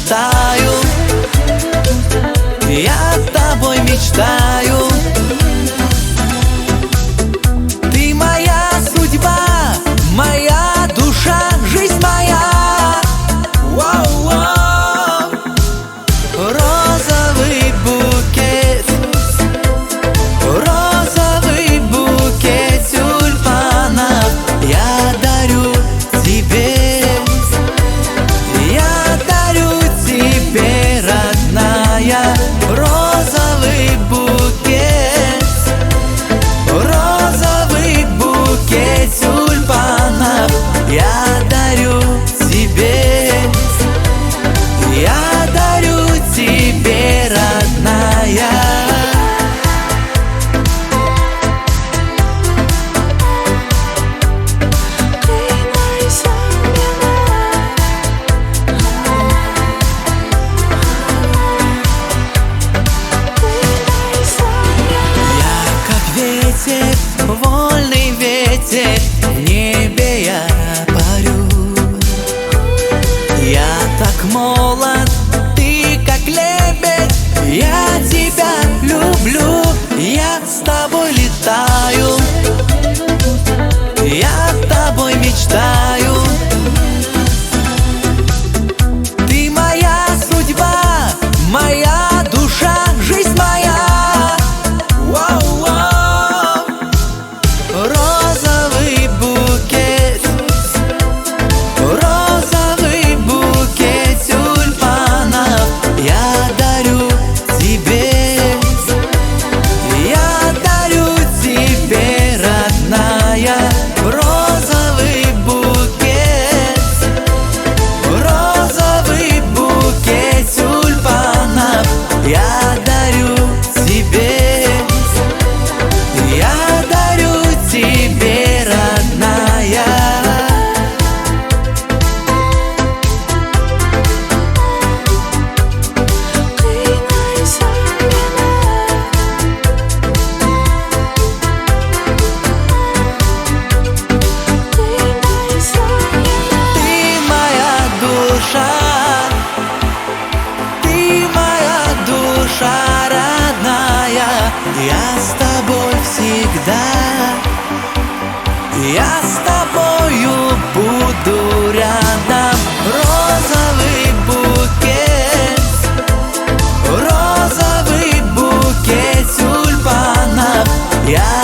летаю, я тобой мечтаю. Ты моя судьба, моя душа, жизнь моя. Воу-воу. Розовый букет, розовый букет тюльпанов я дарю тебе, я дарю тебе, родная. Розовый букет, розовый букет тюльпанов я дарю тебе, я дарю тебе, родная. Вольный ветер, в небе я парю. Я так молод, ты как лебедь, я тебя люблю, я с тобой летаю, я тобой мечтаю. Ты моя судьба, моя душа, жизнь моя. Розовый букет, розовый букет тюльпанов я дарю тебе, я дарю тебе, родная. Розовый букет, розовый букет тюльпанов я дарю тебе, я дарю тебе, родная. Ты моя душа, ты моя душа, родная. Я с тобой всегда, я с тобою буду рядом. Розовый букет, розовый букет тюльпанов я